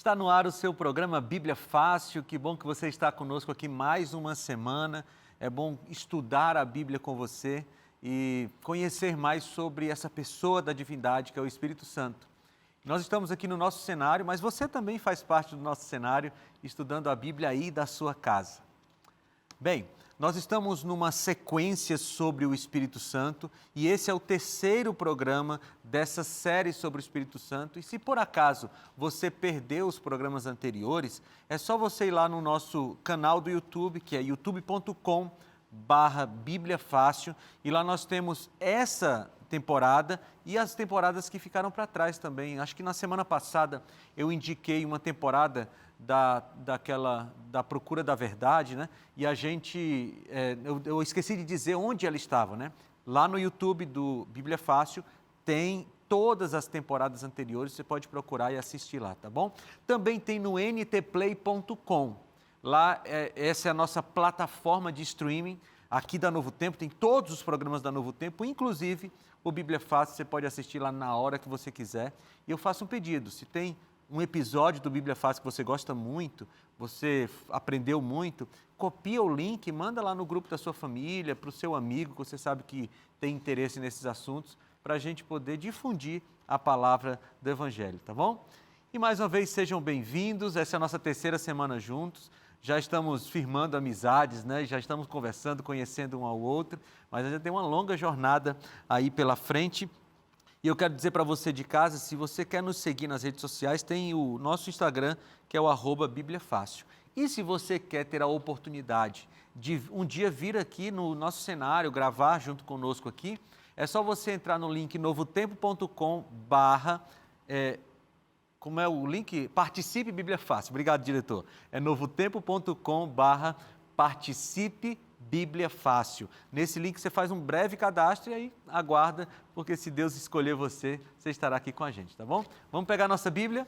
Está no ar o seu programa Bíblia Fácil. Que bom que você está conosco aqui mais uma semana. É bom estudar a Bíblia com você e conhecer mais sobre essa pessoa da divindade que é o Espírito Santo. Nós estamos aqui no nosso cenário, mas você também faz parte do nosso cenário, estudando a Bíblia aí da sua casa. Bem, nós estamos numa sequência sobre o Espírito Santo e esse é o terceiro programa dessa série sobre o Espírito Santo. E se por acaso você perdeu os programas anteriores, é só você ir lá no nosso canal do YouTube, que é youtube.com/Bíblia Fácil, e lá nós temos essa temporada e as temporadas que ficaram para trás também. Acho que na semana passada eu indiquei uma temporada da Procura da Verdade, né? E a gente, eu esqueci de dizer onde ela estava, né? Lá no YouTube do Bíblia Fácil tem todas as temporadas anteriores, você pode procurar e assistir lá, tá bom? Também tem no ntplay.com, lá essa é a nossa plataforma de streaming, aqui da Novo Tempo, tem todos os programas da Novo Tempo, inclusive o Bíblia Fácil, você pode assistir lá na hora que você quiser. E eu faço um pedido, se tem um episódio do Bíblia Fácil que você gosta muito, você aprendeu muito, copia o link, manda lá no grupo da sua família, para o seu amigo, que você sabe que tem interesse nesses assuntos, para a gente poder difundir a palavra do Evangelho, tá bom? E mais uma vez, sejam bem-vindos, essa é a nossa terceira semana juntos, já estamos firmando amizades, né? Já estamos conversando, conhecendo um ao outro, mas ainda tem uma longa jornada aí pela frente. E eu quero dizer para você de casa, se você quer nos seguir nas redes sociais, tem o nosso Instagram, que é o @BíbliaFácil. E se você quer ter a oportunidade de um dia vir aqui no nosso cenário, gravar junto conosco aqui, é só você entrar no link novotempo.com/ como é o link? Participe Bíblia Fácil. Obrigado, diretor. É novotempo.com/participe Bíblia Fácil. Nesse link você faz um breve cadastro e aí aguarda, porque se Deus escolher você, você estará aqui com a gente, tá bom? Vamos pegar a nossa Bíblia?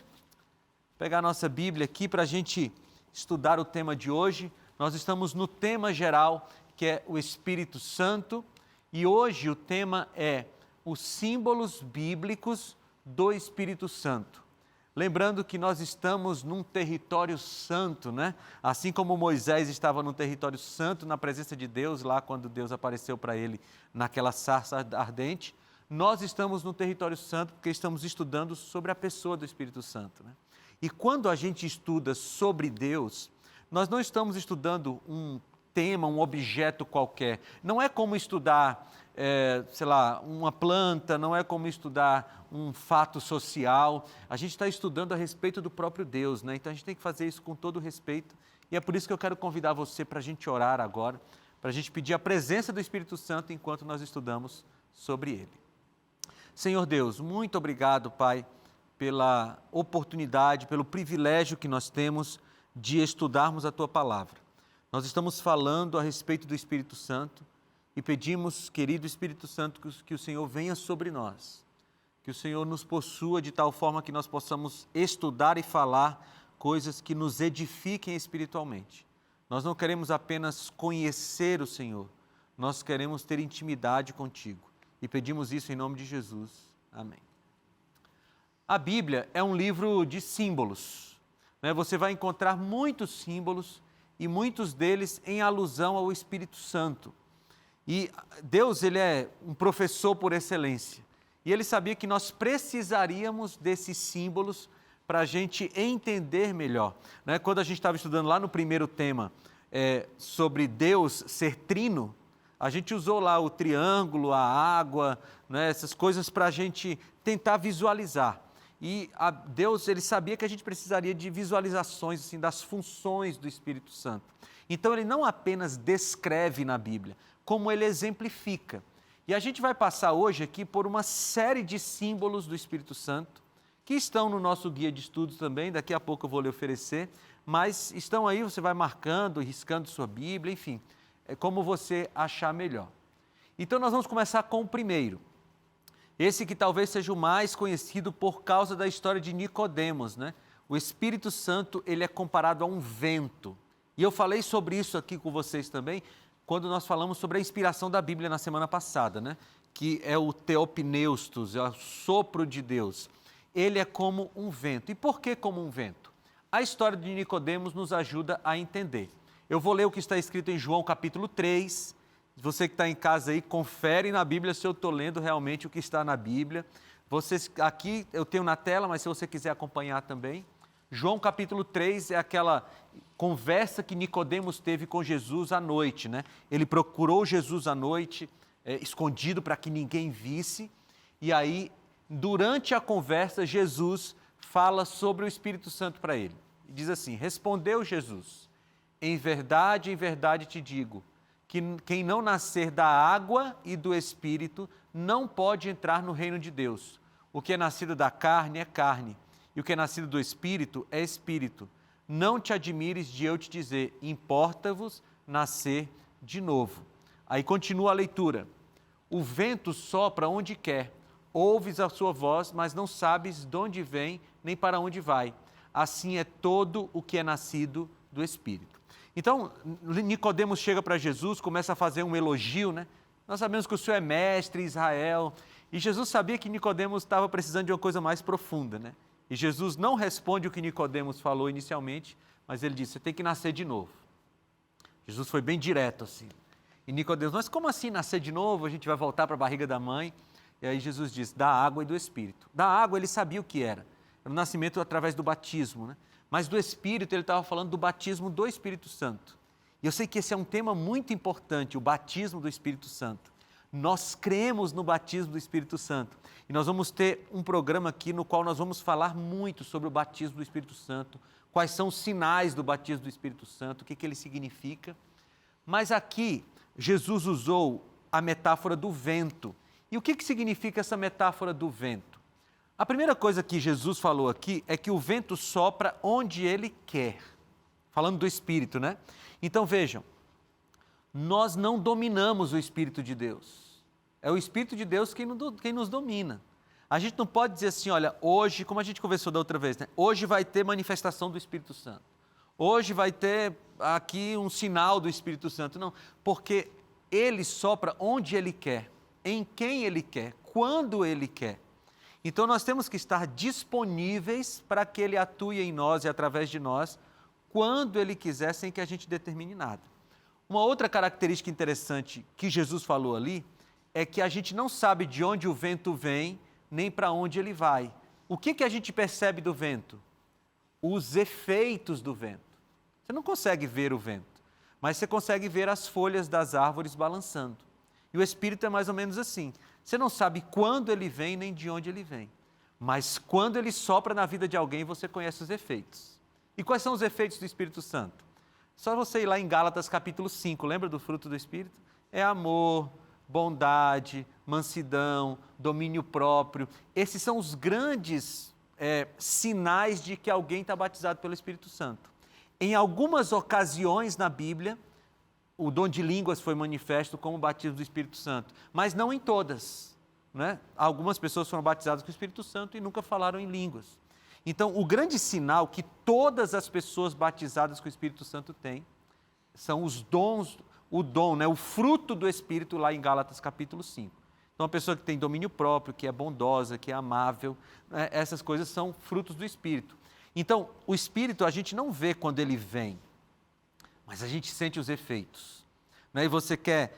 Pegar a nossa Bíblia aqui para a gente estudar o tema de hoje. Nós estamos no tema geral, que é o Espírito Santo, e hoje o tema é os símbolos bíblicos do Espírito Santo. Lembrando que nós estamos num território santo, né? Assim como Moisés estava num território santo, na presença de Deus, lá quando Deus apareceu para ele naquela sarça ardente, nós estamos no território santo porque estamos estudando sobre a pessoa do Espírito Santo, né? E quando a gente estuda sobre Deus, nós não estamos estudando um tema, um objeto qualquer. Não é como estudar, sei lá, uma planta, não é como estudar um fato social. A gente está estudando a respeito do próprio Deus, né? Então a gente tem que fazer isso com todo respeito. E é por isso que eu quero convidar você para a gente orar agora, para a gente pedir a presença do Espírito Santo enquanto nós estudamos sobre ele. Senhor Deus, muito obrigado, Pai, pela oportunidade, pelo privilégio que nós temos de estudarmos a Tua Palavra. Nós estamos falando a respeito do Espírito Santo e pedimos, querido Espírito Santo, que o Senhor venha sobre nós, que o Senhor nos possua de tal forma que nós possamos estudar e falar coisas que nos edifiquem espiritualmente. Nós não queremos apenas conhecer o Senhor, nós queremos ter intimidade contigo e pedimos isso em nome de Jesus. Amém. A Bíblia é um livro de símbolos, né? Você vai encontrar muitos símbolos e muitos deles em alusão ao Espírito Santo. E Deus, ele é um professor por excelência. E ele sabia que nós precisaríamos desses símbolos para a gente entender melhor, né? Quando a gente estava estudando lá no primeiro tema sobre Deus ser trino, a gente usou lá o triângulo, a água, né? Essas coisas para a gente tentar visualizar. E Deus, ele sabia que a gente precisaria de visualizações assim, das funções do Espírito Santo. Então, ele não apenas descreve na Bíblia, como ele exemplifica. E a gente vai passar hoje aqui por uma série de símbolos do Espírito Santo, que estão no nosso guia de estudos também, daqui a pouco eu vou lhe oferecer, mas estão aí, você vai marcando, riscando sua Bíblia, enfim, é como você achar melhor. Então, nós vamos começar com o primeiro. Esse que talvez seja o mais conhecido por causa da história de Nicodemos, né? O Espírito Santo, ele é comparado a um vento. E eu falei sobre isso aqui com vocês também, quando nós falamos sobre a inspiração da Bíblia na semana passada, né? Que é o Theopneustos, é o sopro de Deus. Ele é como um vento. E por que como um vento? A história de Nicodemos nos ajuda a entender. Eu vou ler o que está escrito em João capítulo 3. Você que está em casa aí, confere na Bíblia se eu estou lendo realmente o que está na Bíblia. Vocês, aqui eu tenho na tela, mas se você quiser acompanhar também. João capítulo 3 é aquela conversa que Nicodemos teve com Jesus à noite, né? Ele procurou Jesus à noite, escondido para que ninguém visse. E aí, durante a conversa, Jesus fala sobre o Espírito Santo para ele. E diz assim: respondeu Jesus, em verdade te digo, que quem não nascer da água e do Espírito não pode entrar no reino de Deus. O que é nascido da carne é carne, e o que é nascido do Espírito é Espírito. Não te admires de eu te dizer, importa-vos nascer de novo. Aí continua a leitura. O vento sopra onde quer, ouves a sua voz, mas não sabes de onde vem nem para onde vai. Assim é todo o que é nascido do Espírito. Então, Nicodemos chega para Jesus, começa a fazer um elogio, né? Nós sabemos que o Senhor é mestre em Israel, e Jesus sabia que Nicodemos estava precisando de uma coisa mais profunda, né? E Jesus não responde o que Nicodemos falou inicialmente, mas ele disse: você tem que nascer de novo. Jesus foi bem direto assim. E Nicodemos: mas como assim nascer de novo? A gente vai voltar para a barriga da mãe? E aí Jesus diz: da água e do Espírito. Da água ele sabia o que era o nascimento através do batismo, né? Mas do Espírito ele estava falando do batismo do Espírito Santo. E eu sei que esse é um tema muito importante, o batismo do Espírito Santo. Nós cremos no batismo do Espírito Santo. E nós vamos ter um programa aqui no qual nós vamos falar muito sobre o batismo do Espírito Santo, quais são os sinais do batismo do Espírito Santo, o que ele significa. Mas aqui, Jesus usou a metáfora do vento. E o que significa essa metáfora do vento? A primeira coisa que Jesus falou aqui é que o vento sopra onde ele quer. Falando do Espírito, né? Então vejam, nós não dominamos o Espírito de Deus. É o Espírito de Deus quem nos domina. A gente não pode dizer assim, olha, hoje, como a gente conversou da outra vez, né? Hoje vai ter manifestação do Espírito Santo. Hoje vai ter aqui um sinal do Espírito Santo. Não, porque ele sopra onde ele quer, em quem ele quer, quando ele quer. Então nós temos que estar disponíveis para que ele atue em nós e através de nós, quando ele quiser, sem que a gente determine nada. Uma outra característica interessante que Jesus falou ali é que a gente não sabe de onde o vento vem, nem para onde ele vai. O que a gente percebe do vento? Os efeitos do vento. Você não consegue ver o vento, mas você consegue ver as folhas das árvores balançando. E o Espírito é mais ou menos assim. Você não sabe quando ele vem, nem de onde ele vem. Mas quando ele sopra na vida de alguém, você conhece os efeitos. E quais são os efeitos do Espírito Santo? Só você ir lá em Gálatas capítulo 5, lembra do fruto do Espírito? É amor, bondade, mansidão, domínio próprio. Esses são os grandes sinais de que alguém está batizado pelo Espírito Santo. Em algumas ocasiões na Bíblia, o dom de línguas foi manifesto como o batismo do Espírito Santo, mas não em todas, né? Algumas pessoas foram batizadas com o Espírito Santo e nunca falaram em línguas. Então, o grande sinal que todas as pessoas batizadas com o Espírito Santo têm são os dons, o dom, né? O fruto do Espírito lá em Gálatas capítulo 5. Então, uma pessoa que tem domínio próprio, que é bondosa, que é amável, né? Essas coisas são frutos do Espírito. Então, o Espírito a gente não vê quando ele vem, mas a gente sente os efeitos. Né? E você quer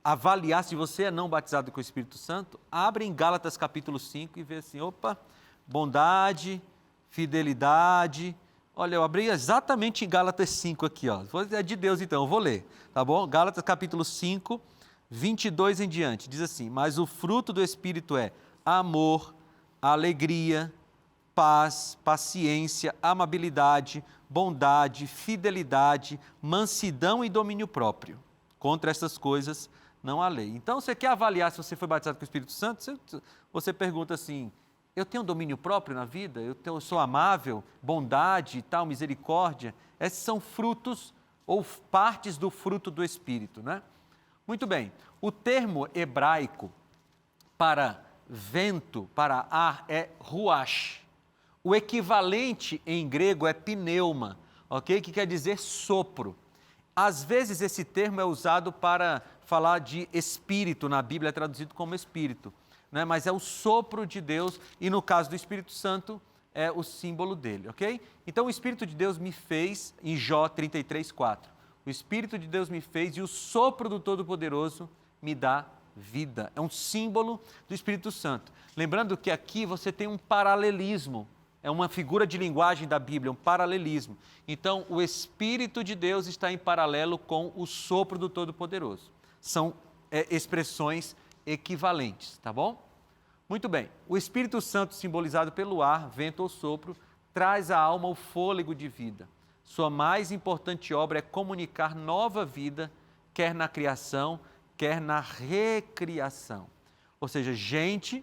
avaliar se você é não batizado com o Espírito Santo? Abre em Gálatas capítulo 5 e vê assim, opa, bondade, fidelidade. Olha, eu abri exatamente em Gálatas 5 aqui, ó. É de Deus então, eu vou ler, tá bom? Gálatas capítulo 5, 22 em diante, diz assim: mas o fruto do Espírito é amor, alegria, paz, paciência, amabilidade, bondade, fidelidade, mansidão e domínio próprio. Contra essas coisas não há lei. Então, você quer avaliar se você foi batizado com o Espírito Santo? Você pergunta assim, eu tenho domínio próprio na vida? Eu sou amável, bondade e tal, misericórdia? Esses são frutos ou partes do fruto do Espírito, né? Muito bem, o termo hebraico para vento, para ar, é ruach. O equivalente em grego é pneuma, ok? Que quer dizer sopro. Às vezes esse termo é usado para falar de espírito, na Bíblia é traduzido como espírito, né? Mas é o sopro de Deus e no caso do Espírito Santo é o símbolo dele, ok? Então o Espírito de Deus me fez, em Jó 33:4, o Espírito de Deus me fez e o sopro do Todo-Poderoso me dá vida. É um símbolo do Espírito Santo. Lembrando que aqui você tem um paralelismo, é uma figura de linguagem da Bíblia, um paralelismo. Então, o Espírito de Deus está em paralelo com o sopro do Todo-Poderoso. São expressões equivalentes, tá bom? Muito bem. O Espírito Santo, simbolizado pelo ar, vento ou sopro, traz à alma o fôlego de vida. Sua mais importante obra é comunicar nova vida, quer na criação, quer na recriação. Ou seja, gente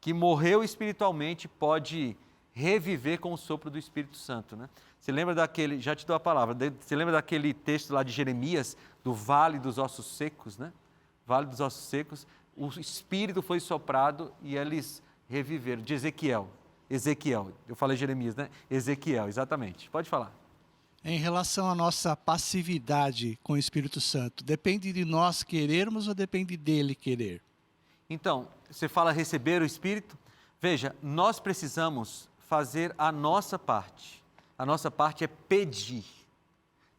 que morreu espiritualmente pode reviver com o sopro do Espírito Santo, né? Você lembra daquele, já te dou a palavra, você lembra daquele texto lá de Jeremias, do Vale dos Ossos Secos, né? Vale dos Ossos Secos, o Espírito foi soprado e eles reviveram, de Ezequiel, eu falei Jeremias, né? Ezequiel, exatamente, pode falar. Em relação à nossa passividade com o Espírito Santo, depende de nós querermos ou depende dele querer? Então, você fala receber o Espírito, veja, nós precisamos fazer a nossa parte. A nossa parte é pedir.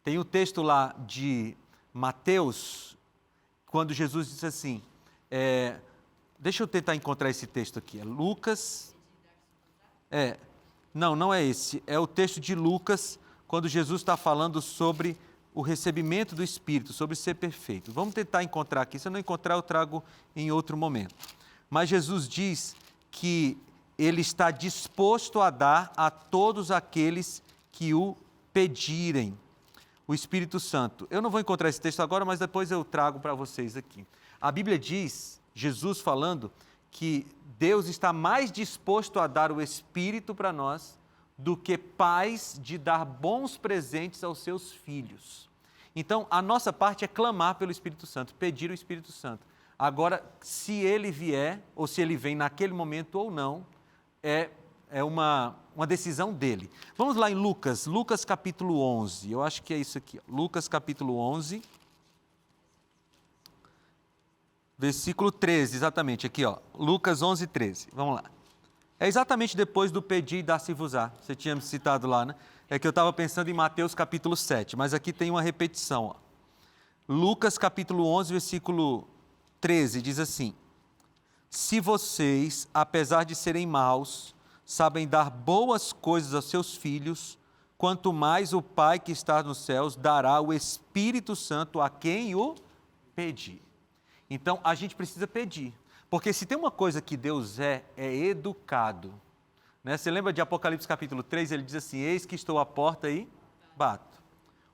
Tem o texto lá de Mateus, quando Jesus disse assim, deixa eu tentar encontrar esse texto aqui, é Lucas, não é esse, é o texto de Lucas, quando Jesus está falando sobre o recebimento do Espírito, sobre ser perfeito. Vamos tentar encontrar aqui, se eu não encontrar eu trago em outro momento. Mas Jesus diz que ele está disposto a dar a todos aqueles que o pedirem, o Espírito Santo. Eu não vou encontrar esse texto agora, mas depois eu trago para vocês aqui. A Bíblia diz, Jesus falando, que Deus está mais disposto a dar o Espírito para nós do que pais de dar bons presentes aos seus filhos. Então, a nossa parte é clamar pelo Espírito Santo, pedir o Espírito Santo. Agora, se ele vier, ou se ele vem naquele momento ou não, é uma decisão dele. Vamos lá em Lucas capítulo 11, eu acho que é isso aqui, Lucas capítulo 11, versículo 13, exatamente, aqui, ó, Lucas 11, 13, vamos lá. É exatamente depois do pedir e dar-se-vos-á, você tinha me citado lá, né? É que eu estava pensando em Mateus capítulo 7, mas aqui tem uma repetição, ó. Lucas capítulo 11, versículo 13, diz assim, se vocês, apesar de serem maus, sabem dar boas coisas aos seus filhos, quanto mais o Pai que está nos céus dará o Espírito Santo a quem o pedir. Então, a gente precisa pedir, porque se tem uma coisa que Deus é educado, né? Você lembra de Apocalipse capítulo 3, ele diz assim, eis que estou à porta e bato.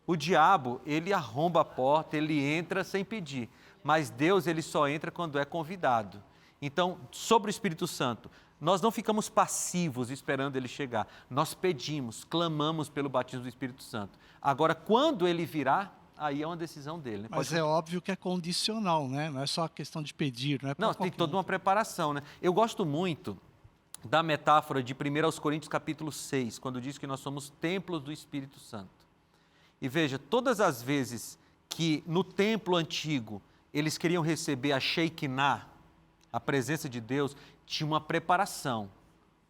O diabo, ele arromba a porta, ele entra sem pedir, mas Deus, ele só entra quando é convidado. Então, sobre o Espírito Santo, nós não ficamos passivos esperando ele chegar, nós pedimos, clamamos pelo batismo do Espírito Santo. Agora, quando ele virá, aí é uma decisão dele. Né? Mas é óbvio que é condicional, né? Não é só a questão de pedir, não é? Não, tem toda uma preparação, né? Eu gosto muito da metáfora de 1 Coríntios capítulo 6, quando diz que nós somos templos do Espírito Santo. E veja, todas as vezes que no templo antigo eles queriam receber a Shekinah, a presença de Deus, tinha uma preparação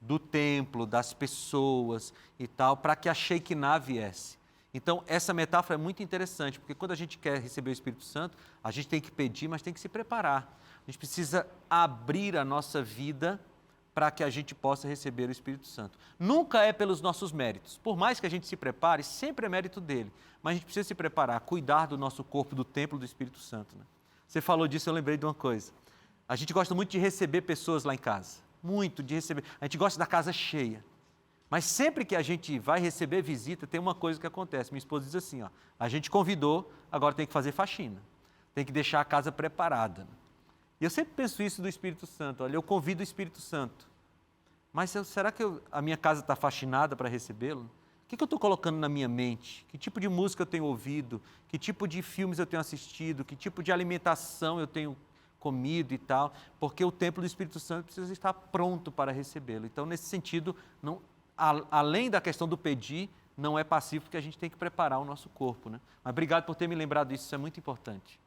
do templo, das pessoas e tal, para que a Shekinah viesse. Então, essa metáfora é muito interessante, porque quando a gente quer receber o Espírito Santo, a gente tem que pedir, mas tem que se preparar. A gente precisa abrir a nossa vida para que a gente possa receber o Espírito Santo. Nunca é pelos nossos méritos. Por mais que a gente se prepare, sempre é mérito dele. Mas a gente precisa se preparar, cuidar do nosso corpo, do templo do Espírito Santo. Né? Você falou disso, eu lembrei de uma coisa. A gente gosta muito de receber pessoas lá em casa. Muito de receber. A gente gosta da casa cheia. Mas sempre que a gente vai receber visita, tem uma coisa que acontece. Minha esposa diz assim, ó, a gente convidou, agora tem que fazer faxina. Tem que deixar a casa preparada. E eu sempre penso isso do Espírito Santo. Olha, eu convido o Espírito Santo. Mas será que a minha casa está faxinada para recebê-lo? O que eu estou colocando na minha mente? Que tipo de música eu tenho ouvido? Que tipo de filmes eu tenho assistido? Que tipo de alimentação eu tenho comido e tal? Porque o templo do Espírito Santo precisa estar pronto para recebê-lo. Então, nesse sentido, não, além da questão do pedir, não é passivo, porque a gente tem que preparar o nosso corpo. Né? Mas obrigado por ter me lembrado disso, isso é muito importante.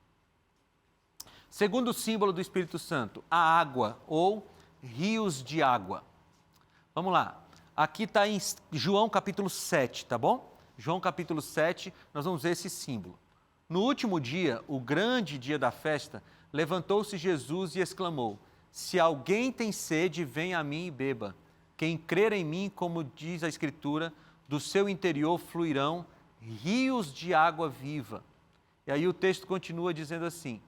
Segundo símbolo do Espírito Santo, a água ou rios de água. Vamos lá. Aqui está em João capítulo 7, tá bom? João capítulo 7, nós vamos ver esse símbolo. No último dia, o grande dia da festa, levantou-se Jesus e exclamou: se alguém tem sede, venha a mim e beba. Quem crer em mim, como diz a Escritura, do seu interior fluirão rios de água viva. E aí o texto continua dizendo assim: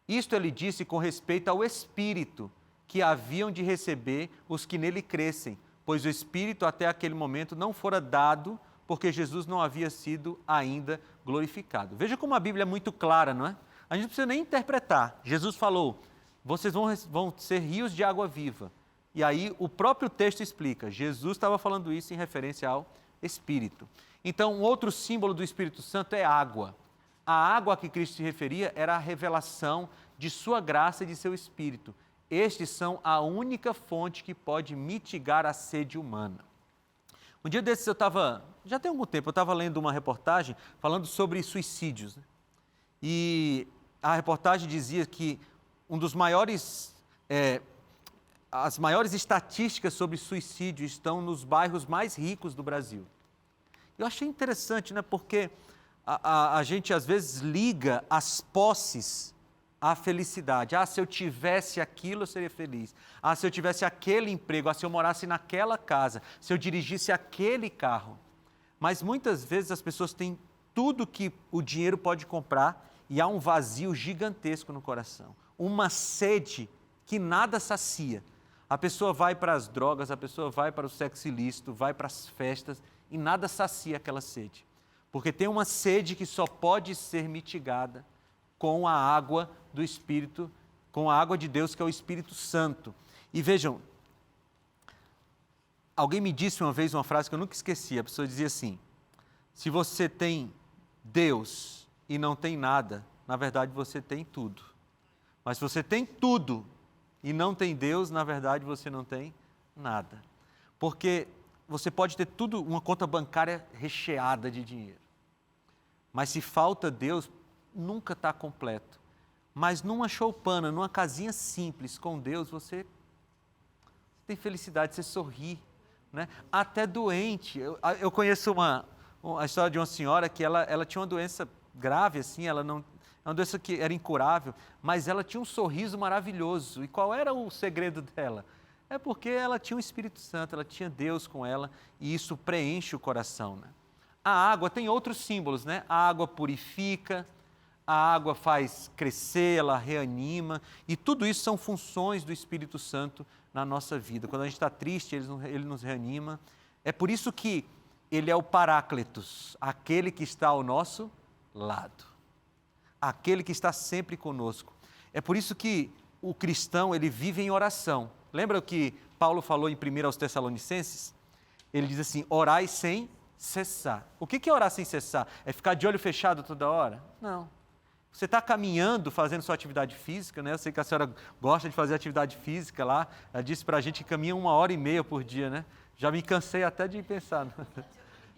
isto ele disse com respeito ao Espírito que haviam de receber os que nele crescem, pois o Espírito até aquele momento não fora dado, porque Jesus não havia sido ainda glorificado. Veja como a Bíblia é muito clara, não é? A gente não precisa nem interpretar. Jesus falou: vocês vão ser rios de água viva. E aí o próprio texto explica, Jesus estava falando isso em referência ao Espírito. Então, um outro símbolo do Espírito Santo é água. A água a que Cristo se referia era a revelação de sua graça e de seu Espírito. Estes são a única fonte que pode mitigar a sede humana. Um dia desses já tem algum tempo, eu estava lendo uma reportagem falando sobre suicídios, né? E a reportagem dizia que as maiores estatísticas sobre suicídio estão nos bairros mais ricos do Brasil. Eu achei interessante, né? Porque a gente às vezes liga as posses à felicidade. Ah, se eu tivesse aquilo, eu seria feliz. Ah, se eu tivesse aquele emprego. Ah, se eu morasse naquela casa. Se eu dirigisse aquele carro. Mas muitas vezes as pessoas têm tudo que o dinheiro pode comprar e há um vazio gigantesco no coração. Uma sede que nada sacia. A pessoa vai para as drogas, a pessoa vai para o sexo ilícito, vai para as festas e nada sacia aquela sede. Porque tem uma sede que só pode ser mitigada com a água do Espírito, com a água de Deus, que é o Espírito Santo. E vejam, alguém me disse uma vez uma frase que eu nunca esqueci, a pessoa dizia assim: se você tem Deus e não tem nada, na verdade você tem tudo. Mas se você tem tudo e não tem Deus, na verdade você não tem nada. Porque você pode ter tudo, uma conta bancária recheada de dinheiro. Mas se falta Deus, nunca está completo. Mas numa choupana, numa casinha simples com Deus, você tem felicidade, você sorri, né? Até doente. Eu conheço a história de uma senhora que ela tinha uma doença grave, assim, é uma doença que era incurável, mas ela tinha um sorriso maravilhoso. E qual era o segredo dela? É porque ela tinha o Espírito Santo, ela tinha Deus com ela, e isso preenche o coração, né? A água tem outros símbolos, né? A água purifica, a água faz crescer, ela reanima, e tudo isso são funções do Espírito Santo na nossa vida. Quando a gente está triste, ele nos reanima. É por isso que ele é o Paráclitos, aquele que está ao nosso lado, aquele que está sempre conosco. É por isso que o cristão, ele vive em oração. Lembra o que Paulo falou em 1 aos Tessalonicenses? Ele diz assim: orai sem cessar. O que é orar sem cessar? É ficar de olho fechado toda hora? Não. Você está caminhando, fazendo sua atividade física, né? Eu sei que a senhora gosta de fazer atividade física lá. Ela disse para a gente que caminha 1h30 por dia, né? Já me cansei até de pensar.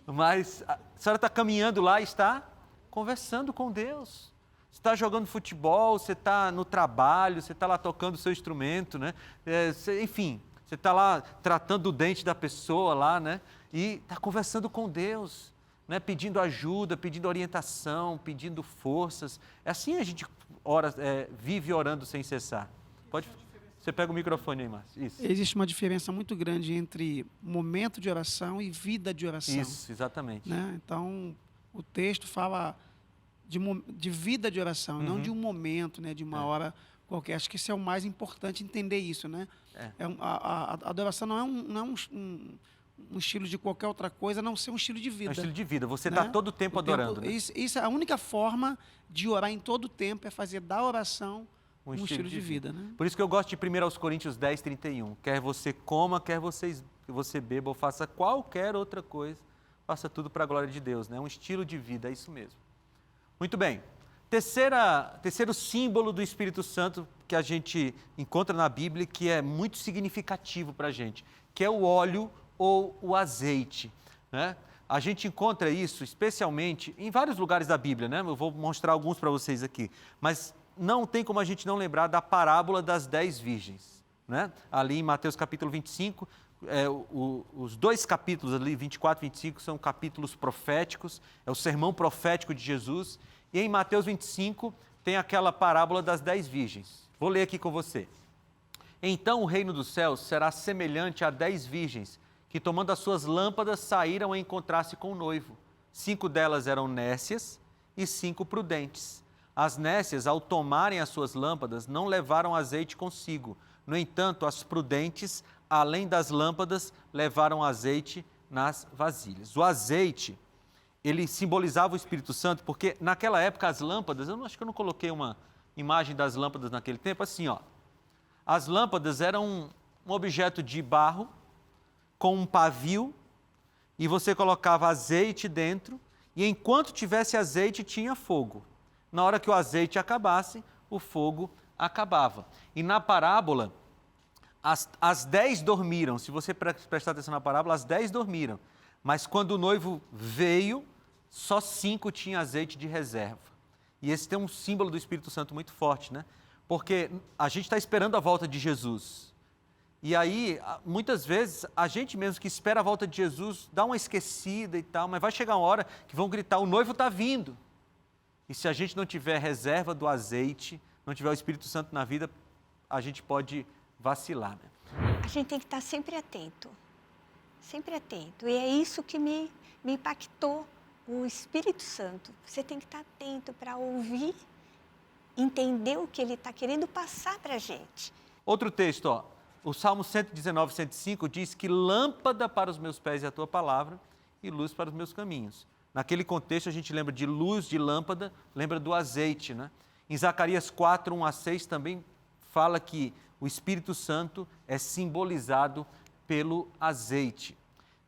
Mas a senhora está caminhando lá e está conversando com Deus. Você está jogando futebol, você está no trabalho, você está lá tocando o seu instrumento, né? Enfim, você está lá tratando o dente da pessoa lá, né? E está conversando com Deus, né? Pedindo ajuda, pedindo orientação, pedindo forças. É assim a gente vive orando sem cessar. Você pega o microfone aí, Márcio. Isso. Existe uma diferença muito grande entre momento de oração e vida de oração. Isso, exatamente. Né? Então, o texto fala de vida de oração, não de um momento, né? De uma hora qualquer. Acho que isso é o mais importante, entender isso, né? A adoração não é um estilo de qualquer outra coisa, a não ser um estilo de vida. É um estilo de vida, você está todo o tempo adorando. Né? Isso é a única forma de orar em todo o tempo, é fazer da oração um estilo de vida. Né? Por isso que eu gosto de 1 Coríntios 10, 31. Quer você coma, quer você beba ou faça qualquer outra coisa, faça tudo para a glória de Deus. Né? Um estilo de vida, é isso mesmo. Muito bem. Terceiro símbolo do Espírito Santo que a gente encontra na Bíblia, que é muito significativo para a gente, que é o óleo ou o azeite. Né? A gente encontra isso especialmente em vários lugares da Bíblia, né? Eu vou mostrar alguns para vocês aqui, mas não tem como a gente não lembrar da parábola das 10 virgens. Né? Ali em Mateus capítulo 25, os dois capítulos ali, 24 e 25, são capítulos proféticos, é o sermão profético de Jesus. E em Mateus 25 tem aquela parábola das 10 virgens. Vou ler aqui com você. Então o reino dos céus será semelhante a 10 virgens, que tomando as suas lâmpadas saíram a encontrar-se com o noivo. 5 delas eram nécias e 5 prudentes. As nécias, ao tomarem as suas lâmpadas, não levaram azeite consigo. No entanto, as prudentes, além das lâmpadas, levaram azeite nas vasilhas. O azeite, ele simbolizava o Espírito Santo, porque naquela época as lâmpadas, acho que eu não coloquei uma imagem das lâmpadas naquele tempo, assim, ó. As lâmpadas eram um objeto de barro com um pavio e você colocava azeite dentro e enquanto tivesse azeite tinha fogo. Na hora que o azeite acabasse, o fogo acabava. E na parábola, as 10 dormiram. Se você prestar atenção na parábola, as 10 dormiram. Mas quando o noivo veio, só 5 tinham azeite de reserva. E esse tem um símbolo do Espírito Santo muito forte, né? Porque a gente está esperando a volta de Jesus. E aí, muitas vezes, a gente mesmo que espera a volta de Jesus, dá uma esquecida e tal, mas vai chegar uma hora que vão gritar, o noivo está vindo. E se a gente não tiver reserva do azeite, não tiver o Espírito Santo na vida, a gente pode vacilar, né? A gente tem que estar sempre atento. Sempre atento. E é isso que me impactou, o Espírito Santo. Você tem que estar atento para ouvir, entender o que ele está querendo passar para a gente. Outro texto, ó, o Salmo 119, 105 diz que lâmpada para os meus pés é a tua palavra e luz para os meus caminhos. Naquele contexto a gente lembra de luz, de lâmpada, lembra do azeite, né? Em Zacarias 4, 1 a 6 também fala que o Espírito Santo é simbolizado pelo azeite.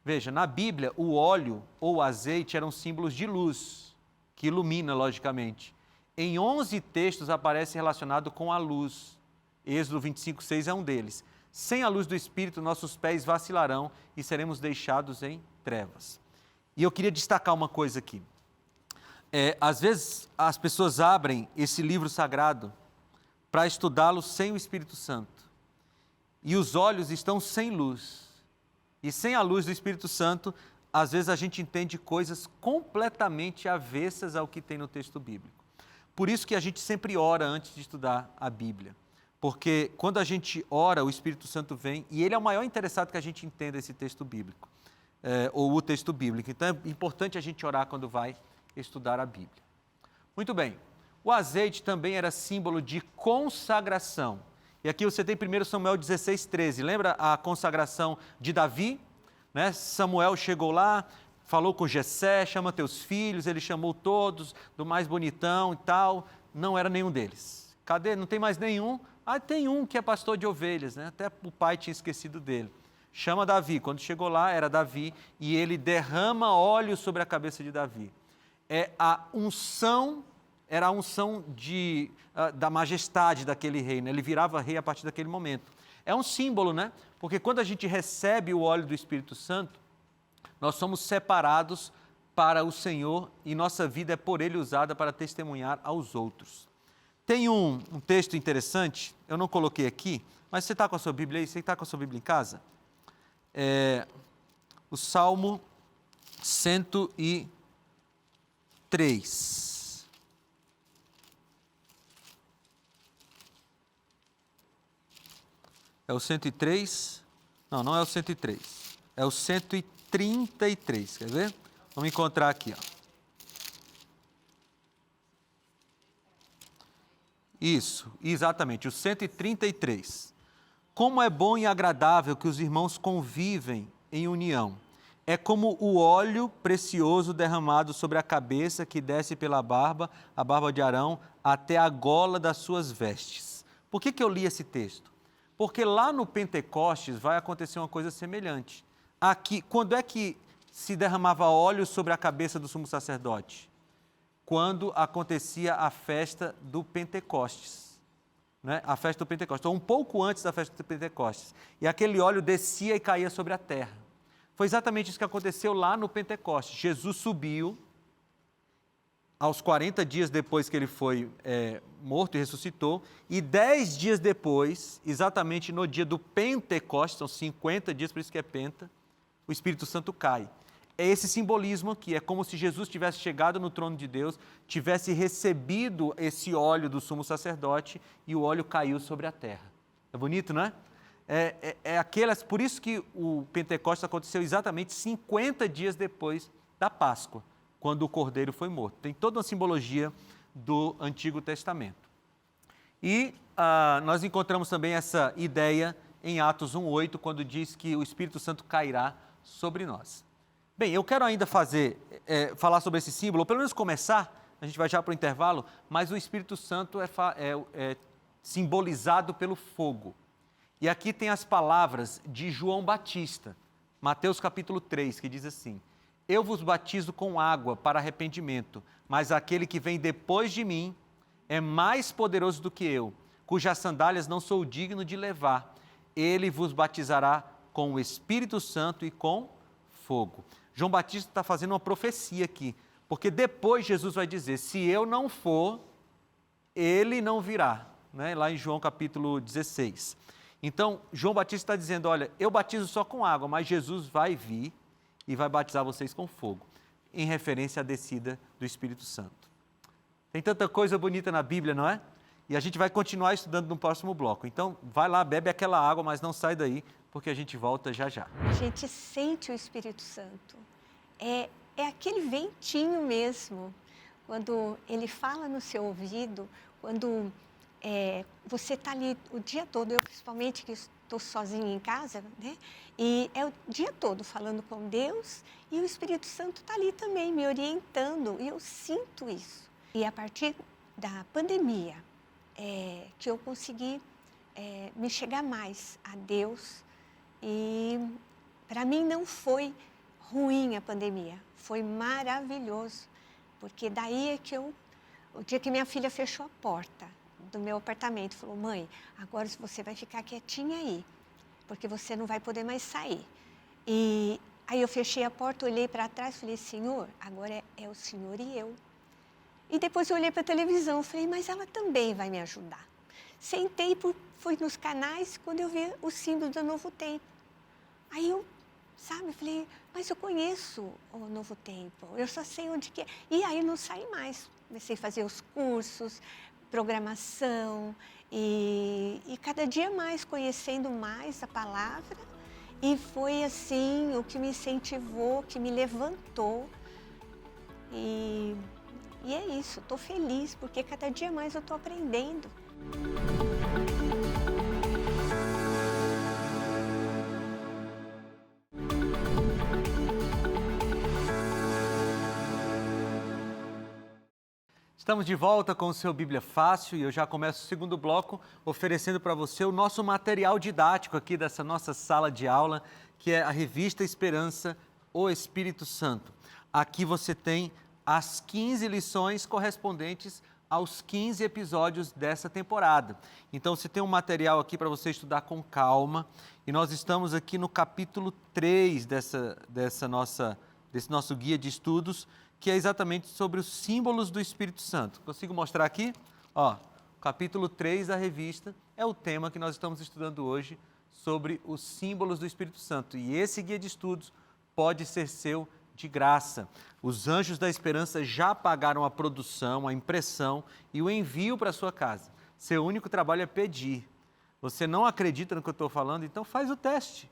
Veja, na Bíblia, o óleo ou o azeite eram símbolos de luz, que ilumina, logicamente. Em 11 textos aparece relacionado com a luz. Êxodo 25, 6 é um deles. Sem a luz do Espírito, nossos pés vacilarão e seremos deixados em trevas. E eu queria destacar uma coisa aqui. Às vezes, as pessoas abrem esse livro sagrado para estudá-lo sem o Espírito Santo. E os olhos estão sem luz. E sem a luz do Espírito Santo, às vezes a gente entende coisas completamente avessas ao que tem no texto bíblico. Por isso que a gente sempre ora antes de estudar a Bíblia. Porque quando a gente ora, o Espírito Santo vem e ele é o maior interessado que a gente entenda esse texto bíblico, ou o texto bíblico. Então é importante a gente orar quando vai estudar a Bíblia. Muito bem, o azeite também era símbolo de consagração. E aqui você tem 1 Samuel 16, 13. Lembra a consagração de Davi? Né? Samuel chegou lá, falou com Jessé, chama teus filhos, ele chamou todos, do mais bonitão e tal. Não era nenhum deles. Cadê? Não tem mais nenhum? Ah, tem um que é pastor de ovelhas, né? Até o pai tinha esquecido dele. Chama Davi. Quando chegou lá, era Davi, e ele derrama óleo sobre a cabeça de Davi. Era a unção da majestade daquele rei, né? Ele virava rei a partir daquele momento. É um símbolo, né? Porque quando a gente recebe o óleo do Espírito Santo, nós somos separados para o Senhor e nossa vida é por Ele usada para testemunhar aos outros. Tem um texto interessante, eu não coloquei aqui, mas você está com a sua Bíblia aí? Você está com a sua Bíblia em casa? O Salmo 103. É o 103? Não, não é o 103. É o 133, quer ver? Vamos encontrar aqui, ó. Isso, exatamente, o 133. Como é bom e agradável que os irmãos convivem em união. É como o óleo precioso derramado sobre a cabeça que desce pela barba, a barba de Arão, até a gola das suas vestes. Por que eu li esse texto? Porque lá no Pentecostes vai acontecer uma coisa semelhante. Aqui, quando é que se derramava óleo sobre a cabeça do sumo sacerdote? Quando acontecia a festa do Pentecostes, né? A festa do Pentecostes, então um pouco antes da festa do Pentecostes. E aquele óleo descia e caía sobre a terra. Foi exatamente isso que aconteceu lá no Pentecostes. Jesus subiu, aos 40 dias depois que ele foi morto e ressuscitou, e 10 dias depois, exatamente no dia do Pentecostes, são 50 dias, por isso que é Penta, o Espírito Santo cai. É esse simbolismo aqui, é como se Jesus tivesse chegado no trono de Deus, tivesse recebido esse óleo do sumo sacerdote e o óleo caiu sobre a terra. É bonito, não é? Por isso que o Pentecostes aconteceu exatamente 50 dias depois da Páscoa, quando o Cordeiro foi morto. Tem toda uma simbologia do Antigo Testamento. E nós encontramos também essa ideia em Atos 1:8, quando diz que o Espírito Santo cairá sobre nós. Bem, eu quero ainda falar sobre esse símbolo, ou pelo menos começar, a gente vai já para o intervalo, mas o Espírito Santo é simbolizado pelo fogo. E aqui tem as palavras de João Batista, Mateus capítulo 3, que diz assim: eu vos batizo com água para arrependimento, mas aquele que vem depois de mim é mais poderoso do que eu, cujas sandálias não sou digno de levar. Ele vos batizará com o Espírito Santo e com fogo. João Batista está fazendo uma profecia aqui, porque depois Jesus vai dizer: se eu não for, ele não virá, né? Lá em João capítulo 16. Então, João Batista está dizendo: olha, eu batizo só com água, mas Jesus vai vir e vai batizar vocês com fogo, em referência à descida do Espírito Santo. Tem tanta coisa bonita na Bíblia, não é? E a gente vai continuar estudando no próximo bloco. Então, vai lá, bebe aquela água, mas não sai daí, porque a gente volta já já. A gente sente o Espírito Santo. É aquele ventinho mesmo, quando ele fala no seu ouvido, quando você está ali o dia todo, eu principalmente que estou sozinha em casa, né? E é o dia todo falando com Deus e o Espírito Santo está ali também me orientando e eu sinto isso. E a partir da pandemia que eu consegui me chegar mais a Deus e para mim não foi ruim a pandemia, foi maravilhoso, porque daí é que o dia que minha filha fechou a porta do meu apartamento, falou: mãe, agora você vai ficar quietinha aí, porque você não vai poder mais sair. E aí eu fechei a porta, olhei para trás e falei: Senhor, agora é o Senhor e eu. E depois eu olhei para a televisão, falei: mas ela também vai me ajudar. Sentei, fui nos canais, quando eu vi o símbolo do Novo Tempo. Aí eu, falei: mas eu conheço o Novo Tempo, eu só sei onde que é. E aí não saí mais, comecei a fazer os cursos, programação e cada dia mais conhecendo mais a palavra e foi assim o que me incentivou, que me levantou e é isso, estou feliz porque cada dia mais eu estou aprendendo. Estamos de volta com o seu Bíblia Fácil e eu já começo o segundo bloco oferecendo para você o nosso material didático aqui dessa nossa sala de aula, que é a revista Esperança, o Espírito Santo. Aqui você tem as 15 lições correspondentes aos 15 episódios dessa temporada. Então você tem um material aqui para você estudar com calma e nós estamos aqui no capítulo 3 desse nosso guia de estudos, que é exatamente sobre os símbolos do Espírito Santo. Consigo mostrar aqui? Ó, capítulo 3 da revista é o tema que nós estamos estudando hoje, sobre os símbolos do Espírito Santo. E esse guia de estudos pode ser seu de graça. Os Anjos da Esperança já pagaram a produção, a impressão e o envio para a sua casa. Seu único trabalho é pedir. Você não acredita no que eu estou falando? Então faz o teste.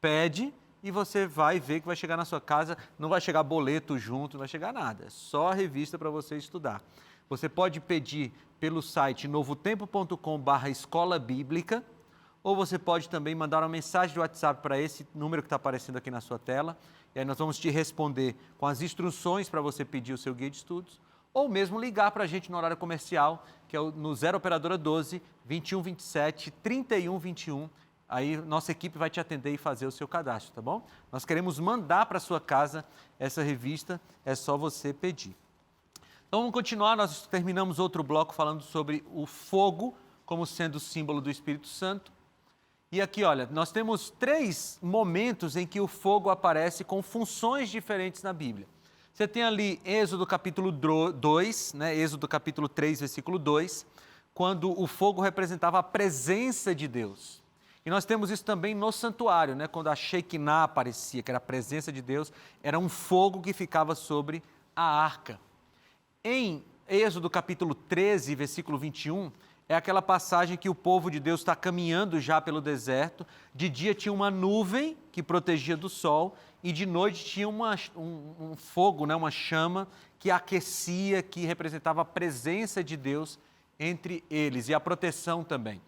Pede e você vai ver que vai chegar na sua casa, não vai chegar boleto junto, não vai chegar nada. É só a revista para você estudar. Você pode pedir pelo site novotempo.com/escola bíblica, ou você pode também mandar uma mensagem de WhatsApp para esse número que está aparecendo aqui na sua tela, e aí nós vamos te responder com as instruções para você pedir o seu guia de estudos, ou mesmo ligar para a gente no horário comercial, que é no 0 Operadora 12 21 27 31 21. Aí nossa equipe vai te atender e fazer o seu cadastro, tá bom? Nós queremos mandar para a sua casa essa revista, é só você pedir. Então vamos continuar, nós terminamos outro bloco falando sobre o fogo como sendo o símbolo do Espírito Santo. E aqui, olha, nós temos 3 momentos em que o fogo aparece com funções diferentes na Bíblia. Você tem ali Êxodo capítulo 2, né? Êxodo capítulo 3, versículo 2, quando o fogo representava a presença de Deus. E nós temos isso também no santuário, né? Quando a Shekinah aparecia, que era a presença de Deus, era um fogo que ficava sobre a arca. Em Êxodo capítulo 13, versículo 21, é aquela passagem que o povo de Deus está caminhando já pelo deserto. De dia tinha uma nuvem que protegia do sol e de noite tinha um fogo, né? Uma chama que aquecia, que representava a presença de Deus entre eles e a proteção também.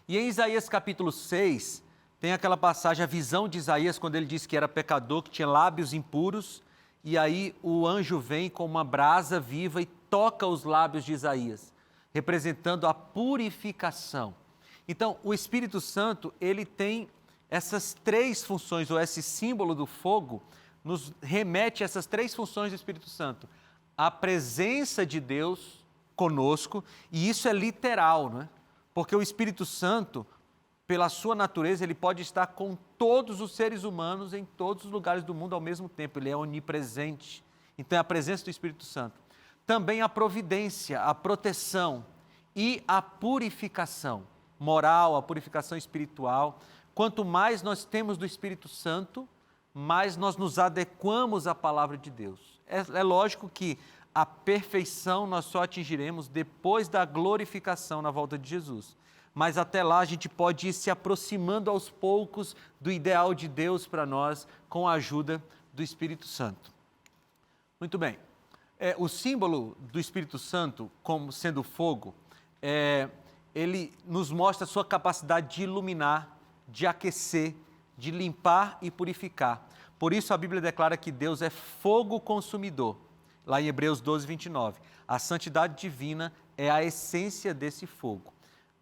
E em Isaías capítulo 6, tem aquela passagem, a visão de Isaías, quando ele disse que era pecador, que tinha lábios impuros, e aí o anjo vem com uma brasa viva e toca os lábios de Isaías, representando a purificação. Então, o Espírito Santo, ele tem essas três funções, ou esse símbolo do fogo, nos remete a essas três funções do Espírito Santo. A presença de Deus conosco, e isso é literal, não é? Porque o Espírito Santo, pela sua natureza, ele pode estar com todos os seres humanos em todos os lugares do mundo ao mesmo tempo, ele é onipresente. Então é a presença do Espírito Santo. Também a providência, a proteção e a purificação moral, a purificação espiritual. Quanto mais nós temos do Espírito Santo, mais nós nos adequamos à palavra de Deus. É lógico que a perfeição nós só atingiremos depois da glorificação na volta de Jesus. Mas até lá a gente pode ir se aproximando aos poucos do ideal de Deus para nós com a ajuda do Espírito Santo. Muito bem. O símbolo do Espírito Santo, como sendo fogo, ele nos mostra a sua capacidade de iluminar, de aquecer, de limpar e purificar. Por isso a Bíblia declara que Deus é fogo consumidor. Lá em Hebreus 12, 29. A santidade divina é a essência desse fogo.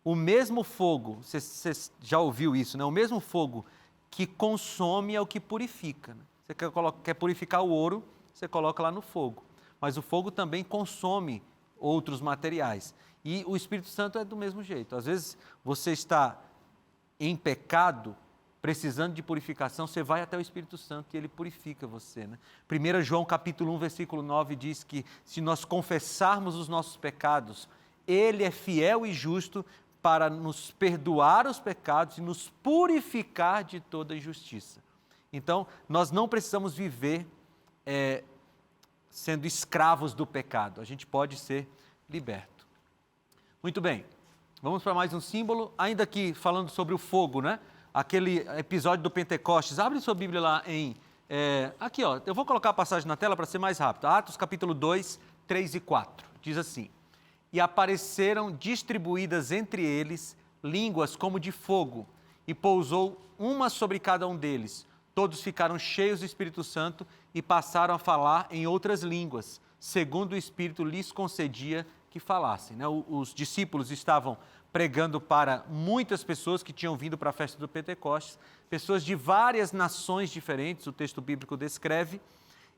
O mesmo fogo, você já ouviu isso, né? O mesmo fogo que consome é o que purifica. Né? Você quer purificar o ouro, você coloca lá no fogo. Mas o fogo também consome outros materiais. E o Espírito Santo é do mesmo jeito. Às vezes você está em pecado, precisando de purificação, você vai até o Espírito Santo e ele purifica você. Né? 1 João capítulo 1, versículo 9 diz que se nós confessarmos os nossos pecados, ele é fiel e justo para nos perdoar os pecados e nos purificar de toda injustiça. Então, nós não precisamos viver sendo escravos do pecado, a gente pode ser liberto. Muito bem, vamos para mais um símbolo, ainda que falando sobre o fogo, né? Aquele episódio do Pentecostes. Abre sua Bíblia lá em... aqui, ó, eu vou colocar a passagem na tela para ser mais rápido. Atos capítulo 2, 3 e 4. Diz assim: E apareceram distribuídas entre eles línguas como de fogo, e pousou uma sobre cada um deles. Todos ficaram cheios do Espírito Santo e passaram a falar em outras línguas, segundo o Espírito lhes concedia que falassem. Né? Os discípulos estavam pregando para muitas pessoas que tinham vindo para a festa do Pentecostes, pessoas de várias nações diferentes, o texto bíblico descreve,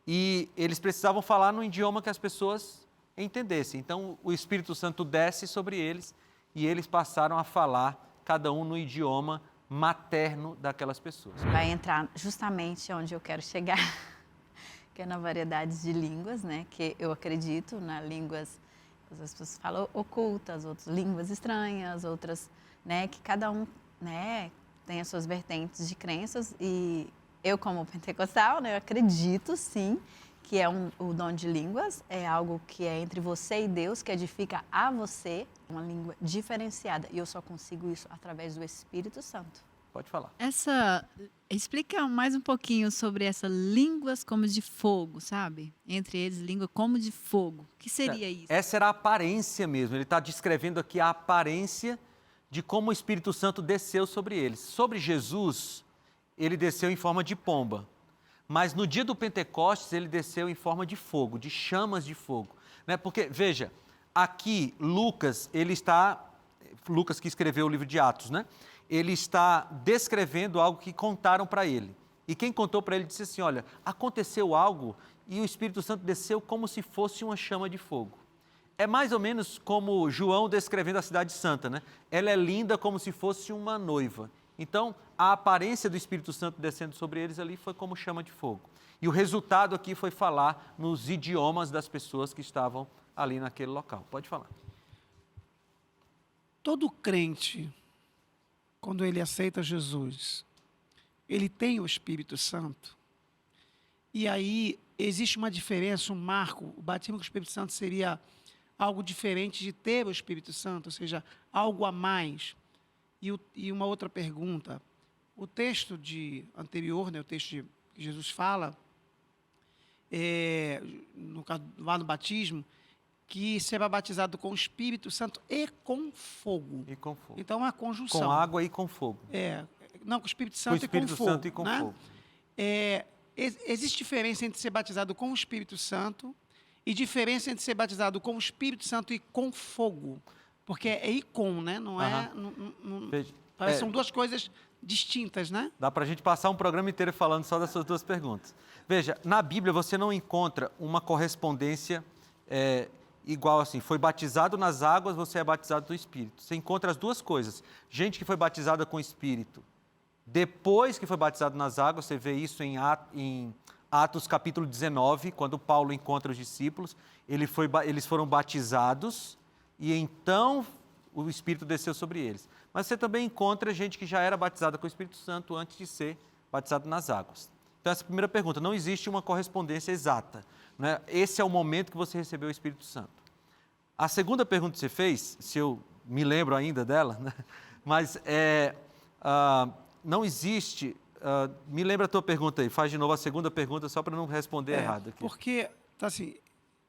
e eles precisavam falar no idioma que as pessoas entendessem. Então, o Espírito Santo desce sobre eles e eles passaram a falar, cada um no idioma materno daquelas pessoas. Vai entrar justamente onde eu quero chegar, que é na variedade de línguas, né? Que eu acredito nas línguas, as pessoas falam ocultas, outras línguas estranhas, outras, né? Que cada um, né? Tem as suas vertentes de crenças e eu, como pentecostal, né? Eu acredito, sim, que o dom de línguas é algo que é entre você e Deus, que edifica a você, uma língua diferenciada. E eu só consigo isso através do Espírito Santo. Pode falar. Explica mais um pouquinho sobre essa línguas como de fogo, sabe? Entre eles, língua como de fogo. O que seria isso? Essa era a aparência mesmo. Ele está descrevendo aqui a aparência de como o Espírito Santo desceu sobre eles. Sobre Jesus, ele desceu em forma de pomba. Mas no dia do Pentecostes, ele desceu em forma de fogo, de chamas de fogo. Né? Porque, veja, aqui Lucas que escreveu o livro de Atos, né? Ele está descrevendo algo que contaram para ele. E quem contou para ele disse assim, olha, aconteceu algo e o Espírito Santo desceu como se fosse uma chama de fogo. É mais ou menos como João descrevendo a cidade santa, né? Ela é linda como se fosse uma noiva. Então, a aparência do Espírito Santo descendo sobre eles ali foi como chama de fogo. E o resultado aqui foi falar nos idiomas das pessoas que estavam ali naquele local. Pode falar. Todo crente, quando ele aceita Jesus, ele tem o Espírito Santo. E aí existe uma diferença, um marco. O batismo com o Espírito Santo seria algo diferente de ter o Espírito Santo, ou seja, algo a mais. E uma outra pergunta. O texto anterior, né, o texto que Jesus fala, lá no batismo, que será batizado com o Espírito Santo e com fogo. E com fogo. Então, é uma conjunção. Com água e com fogo. Não, com o Espírito Com o Santo Espírito e com fogo. Santo e com né? fogo. Existe diferença entre ser batizado com o Espírito Santo e diferença entre ser batizado com o Espírito Santo e com fogo. Porque é e com, né? Não é... Veja, parece que são duas coisas distintas, né? Dá para a gente passar um programa inteiro falando só dessas duas perguntas. Veja, na Bíblia você não encontra uma correspondência igual assim, foi batizado nas águas, você é batizado do Espírito. Você encontra as duas coisas. Gente que foi batizada com o Espírito, depois que foi batizado nas águas, você vê isso em Atos capítulo 19, quando Paulo encontra os discípulos, eles foram batizados e então o Espírito desceu sobre eles. Mas você também encontra gente que já era batizada com o Espírito Santo antes de ser batizado nas águas. Então, essa é a primeira pergunta. Não existe uma correspondência exata, né? Esse é o momento que você recebeu o Espírito Santo. A segunda pergunta que você fez, se eu me lembro ainda dela, né? Mas não existe... me lembra a tua pergunta aí. Faz de novo a segunda pergunta, só para não responder errado aqui. Porque, tá assim...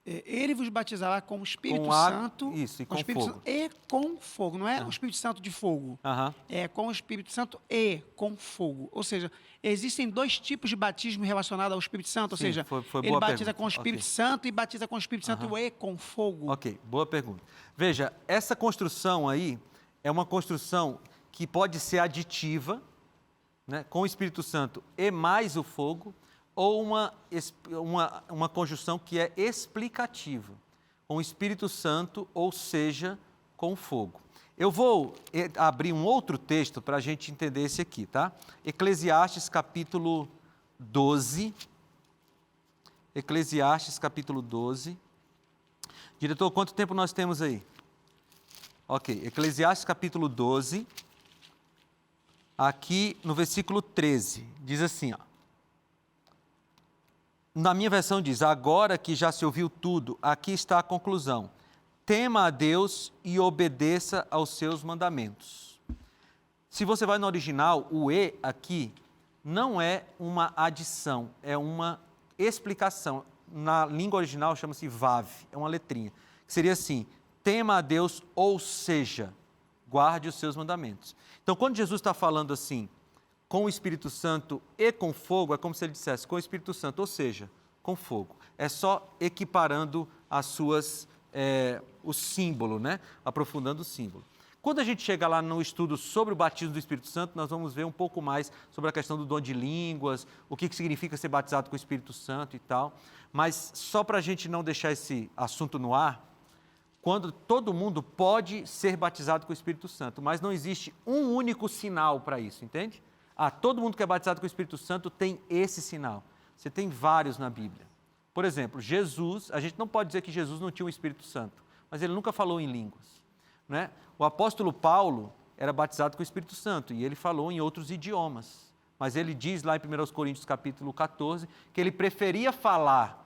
Ele vos batizará com o Espírito Com água, Santo. isso, e com o com Espírito fogo. Santo e com fogo. Não é o Espírito Santo de fogo. É com o Espírito Santo e com fogo. Ou seja, existem dois tipos de batismo relacionados ao Espírito Santo. Ou Sim, seja, foi ele boa batiza pergunta. com o Espírito Santo e batiza com o Espírito Santo e com fogo. Ok, boa pergunta. Veja, essa construção aí é uma construção que pode ser aditiva, né, com o Espírito Santo e mais o fogo, ou uma conjunção que é explicativa, com o Espírito Santo, ou seja, com fogo. Eu vou abrir um outro texto para a gente entender esse aqui, tá? Eclesiastes capítulo 12. Eclesiastes capítulo 12. Diretor, quanto tempo nós temos aí? Ok, Eclesiastes capítulo 12. Aqui no versículo 13, diz assim, ó. Na minha versão diz, agora que já se ouviu tudo, aqui está a conclusão. Tema a Deus e obedeça aos seus mandamentos. Se você vai no original, o e aqui não é uma adição, é uma explicação. Na língua original chama-se vav, é uma letrinha. Que seria assim, tema a Deus, ou seja, guarde os seus mandamentos. Então, quando Jesus está falando assim, com o Espírito Santo e com fogo, é como se ele dissesse com o Espírito Santo, ou seja, com fogo. É só equiparando o símbolo, né? Aprofundando o símbolo. Quando a gente chega lá no estudo sobre o batismo do Espírito Santo, nós vamos ver um pouco mais sobre a questão do dom de línguas, o que significa ser batizado com o Espírito Santo e tal. Mas só para a gente não deixar esse assunto no ar, quando todo mundo pode ser batizado com o Espírito Santo, mas não existe um único sinal para isso, entende? Todo mundo que é batizado com o Espírito Santo tem esse sinal. Você tem vários na Bíblia. Por exemplo, Jesus, a gente não pode dizer que Jesus não tinha o Espírito Santo, mas ele nunca falou em línguas, né? O apóstolo Paulo era batizado com o Espírito Santo e ele falou em outros idiomas. Mas ele diz lá em 1 Coríntios capítulo 14 que ele preferia falar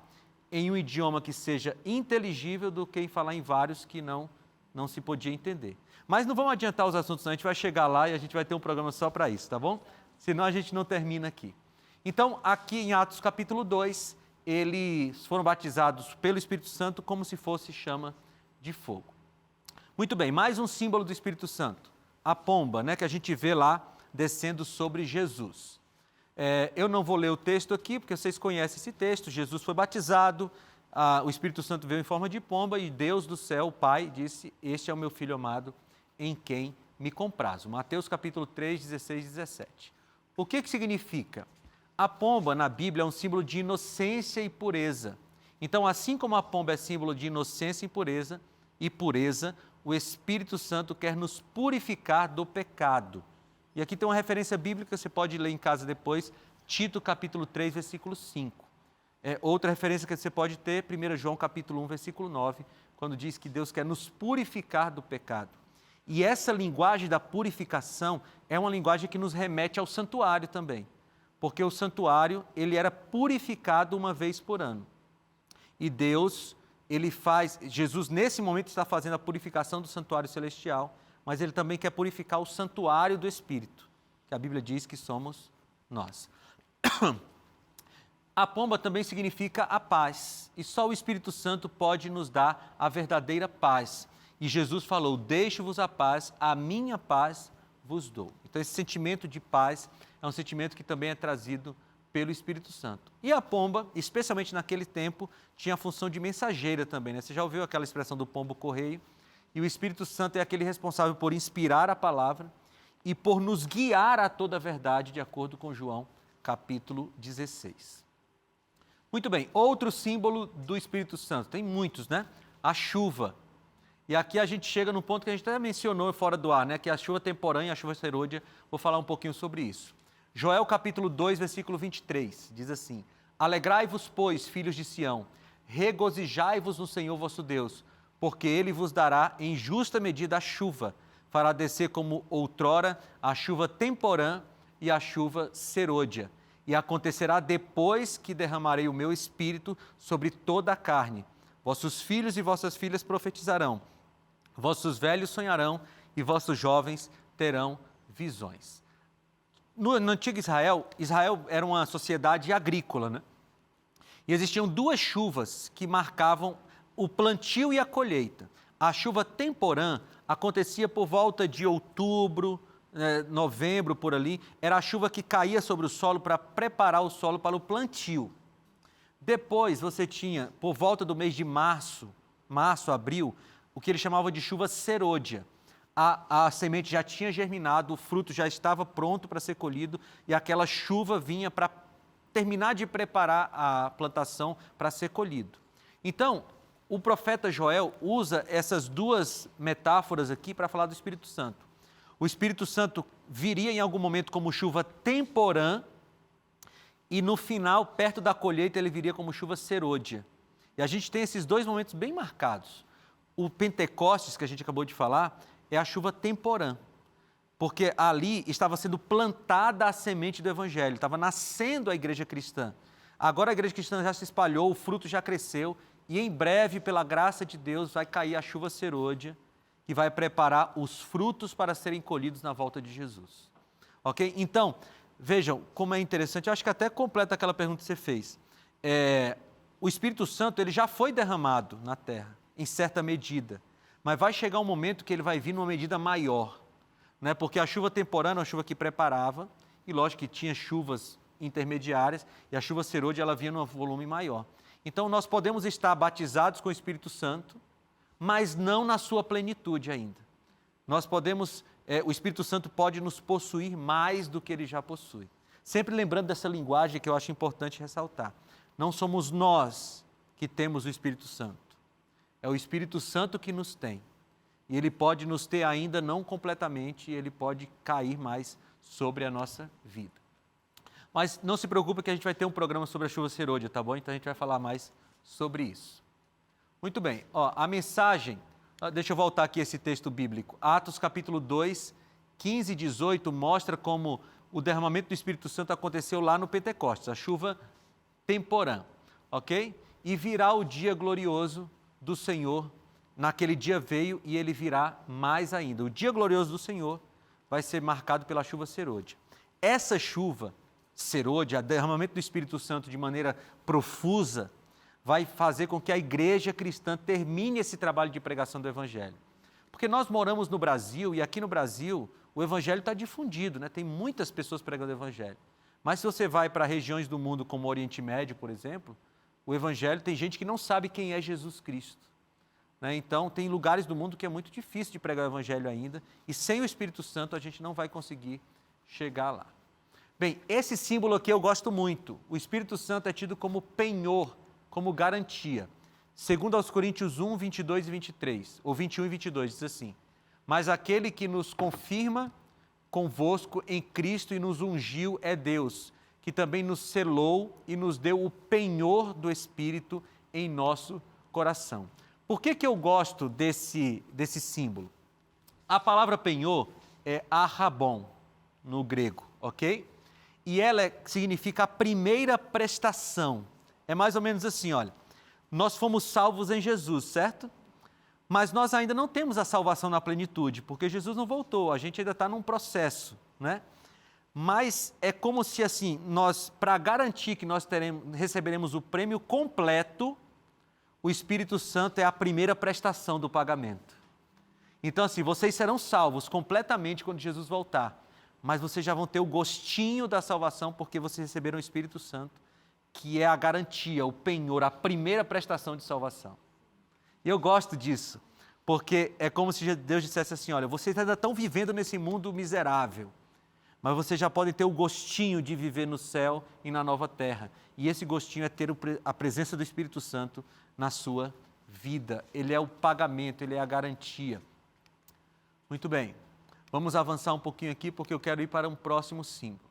em um idioma que seja inteligível do que em falar em vários que não se podia entender. Mas não vamos adiantar os assuntos, não. A gente vai chegar lá e a gente vai ter um programa só para isso, tá bom? Senão a gente não termina aqui. Então, aqui em Atos capítulo 2, eles foram batizados pelo Espírito Santo como se fosse chama de fogo. Muito bem, mais um símbolo do Espírito Santo. A pomba, né, que a gente vê lá descendo sobre Jesus. Eu não vou ler o texto aqui, porque vocês conhecem esse texto. Jesus foi batizado, o Espírito Santo veio em forma de pomba e Deus do céu, o Pai, disse, este é o meu Filho amado, em quem me comprazo. Mateus capítulo 3, 16 e 17. O que significa? A pomba na Bíblia é um símbolo de inocência e pureza. Então, assim como a pomba é símbolo de inocência e pureza, o Espírito Santo quer nos purificar do pecado. E aqui tem uma referência bíblica, você pode ler em casa depois, Tito capítulo 3, versículo 5. Outra referência que você pode ter, 1 João capítulo 1, versículo 9, quando diz que Deus quer nos purificar do pecado. E essa linguagem da purificação é uma linguagem que nos remete ao santuário também, porque o santuário, ele era purificado uma vez por ano. E Deus, Jesus nesse momento está fazendo a purificação do santuário celestial, mas ele também quer purificar o santuário do Espírito, que a Bíblia diz que somos nós. A pomba também significa a paz, e só o Espírito Santo pode nos dar a verdadeira paz. E Jesus falou, deixo-vos a paz, a minha paz vos dou. Então esse sentimento de paz é um sentimento que também é trazido pelo Espírito Santo. E a pomba, especialmente naquele tempo, tinha a função de mensageira também, né? Você já ouviu aquela expressão do pombo correio? E o Espírito Santo é aquele responsável por inspirar a palavra e por nos guiar a toda a verdade, de acordo com João, capítulo 16. Muito bem, outro símbolo do Espírito Santo, tem muitos, né? A chuva. E aqui a gente chega num ponto que a gente até mencionou fora do ar, né? Que é a chuva temporânea e a chuva serôdia. Vou falar um pouquinho sobre isso. Joel capítulo 2, versículo 23, diz assim, alegrai-vos, pois, filhos de Sião, regozijai-vos no Senhor vosso Deus, porque Ele vos dará em justa medida a chuva, fará descer como outrora a chuva temporã e a chuva serôdia. E acontecerá depois que derramarei o meu espírito sobre toda a carne. Vossos filhos e vossas filhas profetizarão, vossos velhos sonharão e vossos jovens terão visões. No antigo Israel era uma sociedade agrícola, né? E existiam duas chuvas que marcavam o plantio e a colheita. A chuva temporã acontecia por volta de outubro, novembro, por ali. Era a chuva que caía sobre o solo para preparar o solo para o plantio. Depois você tinha, por volta do mês de março, abril, o que eles chamavam de chuva serôdia. A semente já tinha germinado, o fruto já estava pronto para ser colhido e aquela chuva vinha para terminar de preparar a plantação para ser colhido. Então, o profeta Joel usa essas duas metáforas aqui para falar do Espírito Santo. O Espírito Santo viria em algum momento como chuva temporã e no final, perto da colheita, ele viria como chuva serôdia. E a gente tem esses dois momentos bem marcados. O Pentecostes, que a gente acabou de falar, é a chuva temporã, porque ali estava sendo plantada a semente do Evangelho, estava nascendo a igreja cristã. Agora a igreja cristã já se espalhou, o fruto já cresceu, e em breve, pela graça de Deus, vai cair a chuva serôdia, que vai preparar os frutos para serem colhidos na volta de Jesus. Ok? Então, vejam como é interessante, eu acho que até completa aquela pergunta que você fez. O Espírito Santo ele já foi derramado na terra, em certa medida, mas vai chegar um momento que ele vai vir numa medida maior, né? Porque a chuva temporã é uma chuva que preparava, e lógico que tinha chuvas intermediárias, e a chuva serôdia ela vinha num volume maior. Então nós podemos estar batizados com o Espírito Santo, mas não na sua plenitude ainda. Nós podemos, o Espírito Santo pode nos possuir mais do que ele já possui. Sempre lembrando dessa linguagem que eu acho importante ressaltar. Não somos nós que temos o Espírito Santo. É o Espírito Santo que nos tem. E ele pode nos ter ainda não completamente, e ele pode cair mais sobre a nossa vida. Mas não se preocupe que a gente vai ter um programa sobre a chuva serôdia, tá bom? Então a gente vai falar mais sobre isso. Muito bem, a mensagem, deixa eu voltar aqui a esse texto bíblico. Atos capítulo 2, 15 e 18 mostra como o derramamento do Espírito Santo aconteceu lá no Pentecostes, a chuva temporã, ok? E virá o dia glorioso do Senhor, naquele dia veio e ele virá mais ainda. O dia glorioso do Senhor vai ser marcado pela chuva serôdia. Essa chuva serôdia, o derramamento do Espírito Santo de maneira profusa, vai fazer com que a igreja cristã termine esse trabalho de pregação do Evangelho. Porque nós moramos no Brasil e aqui no Brasil o Evangelho está difundido, né? Tem muitas pessoas pregando o Evangelho. Mas se você vai para regiões do mundo como o Oriente Médio, por exemplo, o Evangelho tem gente que não sabe quem é Jesus Cristo. Né? Então, tem lugares do mundo que é muito difícil de pregar o Evangelho ainda, e sem o Espírito Santo a gente não vai conseguir chegar lá. Bem, esse símbolo aqui eu gosto muito. O Espírito Santo é tido como penhor, como garantia. Segundo aos Coríntios 1, 22 e 23, ou 21 e 22, diz assim: mas aquele que nos confirma convosco em Cristo e nos ungiu é Deus, que também nos selou e nos deu o penhor do Espírito em nosso coração. Por que eu gosto desse símbolo? A palavra penhor é arrabon, no grego, ok? E ela significa a primeira prestação. É mais ou menos assim, olha, nós fomos salvos em Jesus, certo? Mas nós ainda não temos a salvação na plenitude, porque Jesus não voltou, a gente ainda está num processo, né? Mas é como se assim, nós, para garantir que nós receberemos o prêmio completo, o Espírito Santo é a primeira prestação do pagamento. Então assim, vocês serão salvos completamente quando Jesus voltar, mas vocês já vão ter o gostinho da salvação porque vocês receberam o Espírito Santo, que é a garantia, o penhor, a primeira prestação de salvação. E eu gosto disso, porque é como se Deus dissesse assim, olha, vocês ainda estão vivendo nesse mundo miserável, mas vocês já podem ter o gostinho de viver no céu e na nova terra. E esse gostinho é ter a presença do Espírito Santo na sua vida. Ele é o pagamento, ele é a garantia. Muito bem, vamos avançar um pouquinho aqui, porque eu quero ir para um próximo símbolo.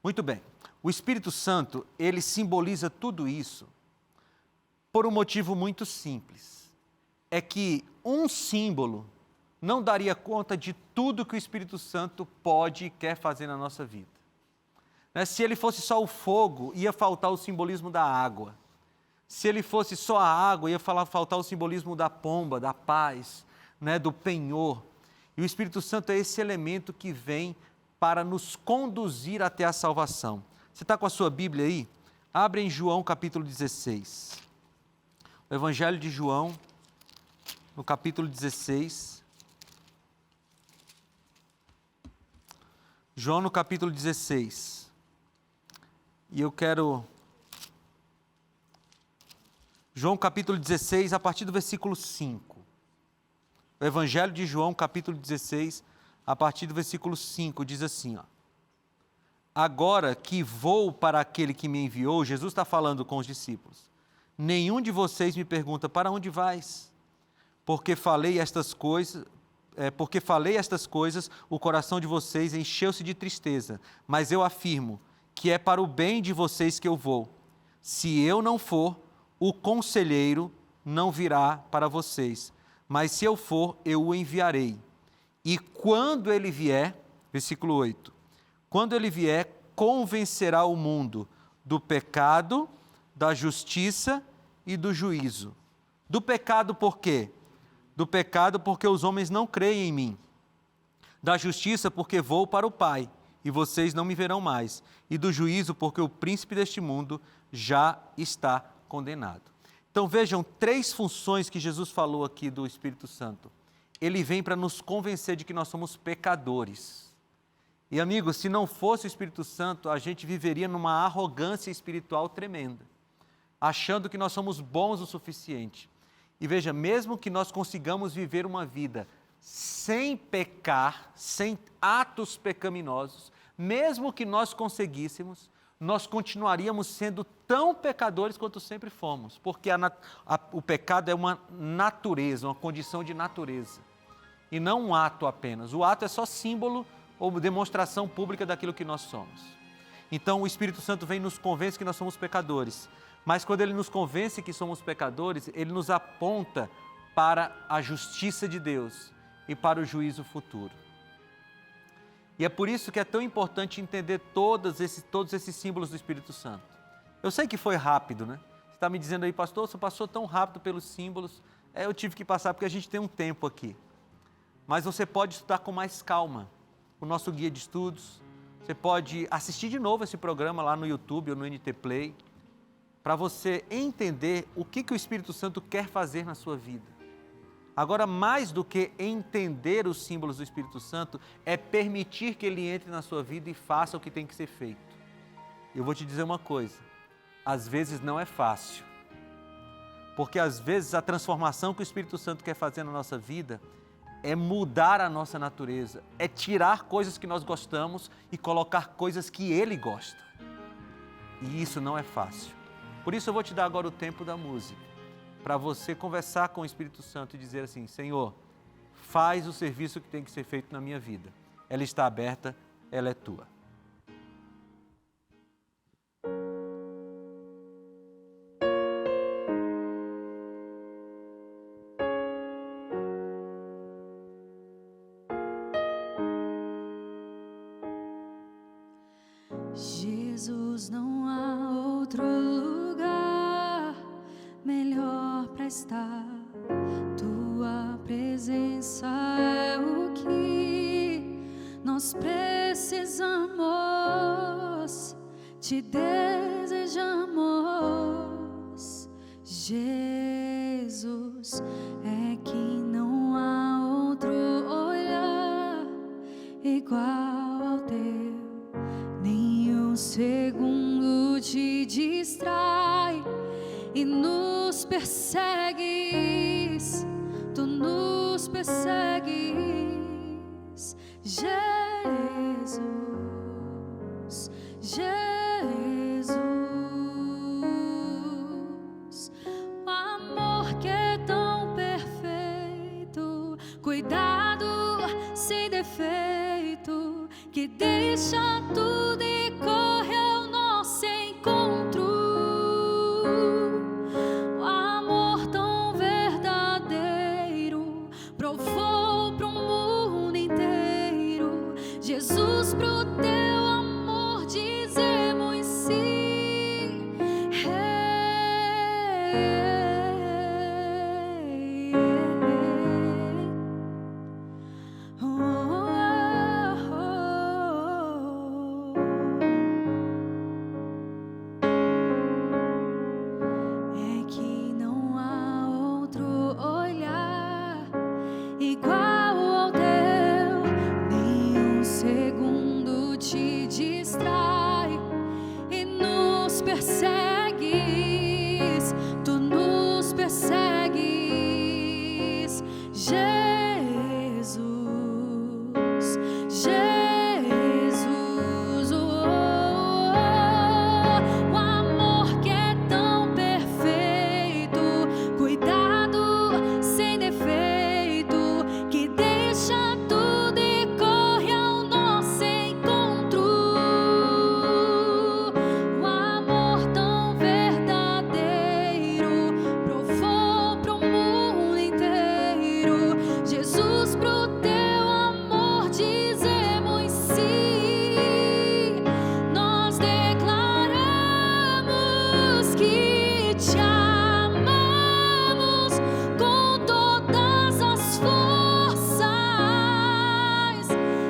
Muito bem, o Espírito Santo, ele simboliza tudo isso por um motivo muito simples. É que um símbolo não daria conta de tudo que o Espírito Santo pode e quer fazer na nossa vida. Se ele fosse só o fogo, ia faltar o simbolismo da água. Se ele fosse só a água, ia faltar o simbolismo da pomba, da paz, do penhor. E o Espírito Santo é esse elemento que vem para nos conduzir até a salvação. Você está com a sua Bíblia aí? Abre em João capítulo 16. O Evangelho de João, no capítulo 16. João no capítulo 16. E eu quero... João capítulo 16, a partir do versículo 5. O Evangelho de João, capítulo 16, a partir do versículo 5, diz assim, ó. Agora que vou para aquele que me enviou, Jesus está falando com os discípulos. Nenhum de vocês me pergunta, para onde vais? Porque falei estas coisas, o coração de vocês encheu-se de tristeza. Mas eu afirmo que é para o bem de vocês que eu vou. Se eu não for, o conselheiro não virá para vocês. Mas se eu for, eu o enviarei. E quando ele vier, versículo 8, quando ele vier, convencerá o mundo do pecado, da justiça e do juízo. Do pecado por quê? Do pecado porque os homens não creem em mim. Da justiça porque vou para o Pai e vocês não me verão mais. E do juízo porque o príncipe deste mundo já está condenado. Então vejam 3 funções que Jesus falou aqui do Espírito Santo. Ele vem para nos convencer de que nós somos pecadores. E amigos, se não fosse o Espírito Santo, a gente viveria numa arrogância espiritual tremenda, achando que nós somos bons o suficiente. E veja, mesmo que nós consigamos viver uma vida sem pecar, sem atos pecaminosos, mesmo que nós conseguíssemos, nós continuaríamos sendo tão pecadores quanto sempre fomos, porque o pecado é uma natureza, uma condição de natureza, e não um ato apenas. O ato é só símbolo ou demonstração pública daquilo que nós somos. Então o Espírito Santo vem e nos convence que nós somos pecadores, mas quando ele nos convence que somos pecadores, ele nos aponta para a justiça de Deus e para o juízo futuro. E é por isso que é tão importante entender todos esses símbolos do Espírito Santo. Eu sei que foi rápido, né? Você está me dizendo aí, pastor, você passou tão rápido pelos símbolos. Eu tive que passar porque a gente tem um tempo aqui. Mas você pode estudar com mais calma o nosso guia de estudos. Você pode assistir de novo esse programa lá no YouTube ou no NT Play, para você entender o que o Espírito Santo quer fazer na sua vida. Agora, mais do que entender os símbolos do Espírito Santo, é permitir que ele entre na sua vida e faça o que tem que ser feito. Eu vou te dizer uma coisa, às vezes não é fácil, porque às vezes a transformação que o Espírito Santo quer fazer na nossa vida é mudar a nossa natureza, é tirar coisas que nós gostamos e colocar coisas que ele gosta. E isso não é fácil. Por isso eu vou te dar agora o tempo da música, para você conversar com o Espírito Santo e dizer assim, Senhor, faz o serviço que tem que ser feito na minha vida. ela está aberta, ela é tua. Jesus, não há outro lugar melhor para estar. Tua presença é o que nós precisamos, te desejamos. Jesus, é que não há outro olhar igual ao teu. Nenhum segundo te distrai e nos persegues, tu nos persegues. Jesus, Jesus, o amor que é tão perfeito, cuidado sem defeito, que deixa tudo e corre ao nosso encontro. O amor tão verdadeiro provou pro mundo inteiro. Jesus, pro teu amor dizemos sim. É que não há outro olhar igual ao teu. Nenhum segundo te distrai e nos persegues, tu nos persegues. Jesus, Jesus, o amor que é tão perfeito, cuidado sem defeito, que deixa tudo e corre ao nosso encontro. O amor tão verdadeiro provou pro mundo inteiro. Jesus, pro teu amor dizemos sim. Nós declaramos que te amamos com todas as forças,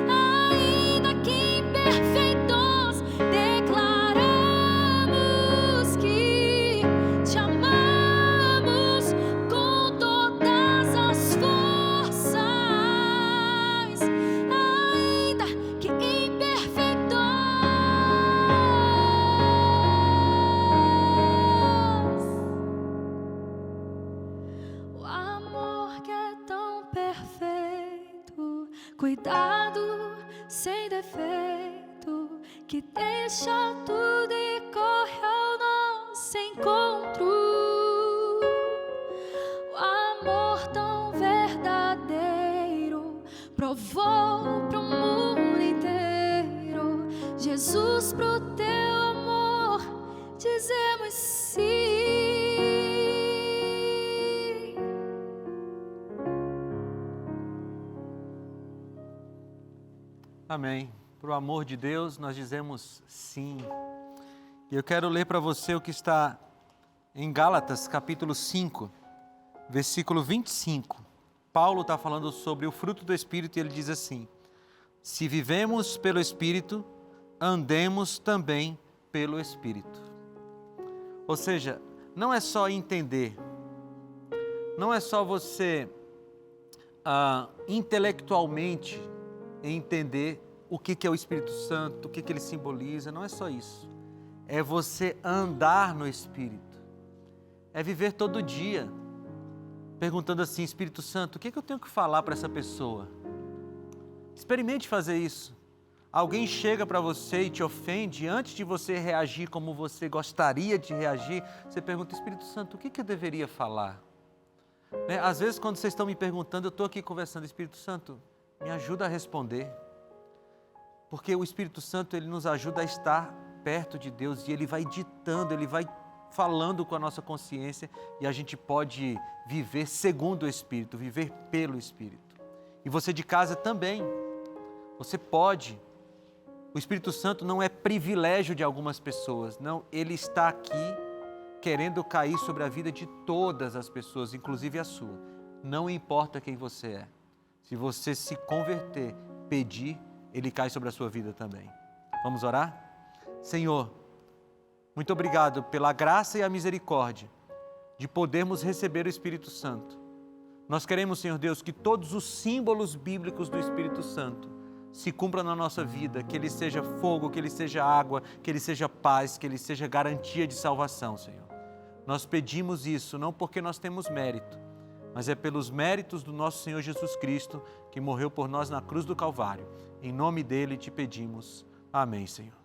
ainda que imperfeitos. Declaramos que te amamos com todas as forças, ainda que imperfeitos. O amor que é tão perfeito, cuidado sem defeito, que deixa tudo e corre ao nosso encontro. O amor tão verdadeiro provou pro mundo inteiro. Jesus, pro teu amor dizemos sim. Amém. Para o amor de Deus, nós dizemos sim. E eu quero ler para você o que está em Gálatas, capítulo 5, versículo 25. Paulo está falando sobre o fruto do Espírito e ele diz assim: se vivemos pelo Espírito, andemos também pelo Espírito. Ou seja, não é só entender, não é só você intelectualmente entender o que é o Espírito Santo, o que ele simboliza, não é só isso. É você andar no Espírito. É viver todo dia perguntando assim: Espírito Santo, o que eu tenho que falar para essa pessoa? Experimente fazer isso. Alguém chega para você e te ofende, antes de você reagir como você gostaria de reagir, você pergunta: Espírito Santo, o que eu deveria falar? Né? Às vezes, quando vocês estão me perguntando, eu estou aqui conversando: Espírito Santo, me ajuda a responder. Porque o Espírito Santo, ele nos ajuda a estar perto de Deus e ele vai ditando, ele vai falando com a nossa consciência e a gente pode viver segundo o Espírito, viver pelo Espírito. E você de casa também, você pode. O Espírito Santo não é privilégio de algumas pessoas, não, ele está aqui querendo cair sobre a vida de todas as pessoas, inclusive a sua. Não importa quem você é. Se você se converter, pedir, ele cai sobre a sua vida também. Vamos orar? Senhor, muito obrigado pela graça e a misericórdia de podermos receber o Espírito Santo. Nós queremos, Senhor Deus, que todos os símbolos bíblicos do Espírito Santo se cumpram na nossa vida, que ele seja fogo, que ele seja água, que ele seja paz, que ele seja garantia de salvação, Senhor. Nós pedimos isso não porque nós temos mérito, mas é pelos méritos do nosso Senhor Jesus Cristo, que morreu por nós na cruz do Calvário. Em nome dele te pedimos. Amém, Senhor.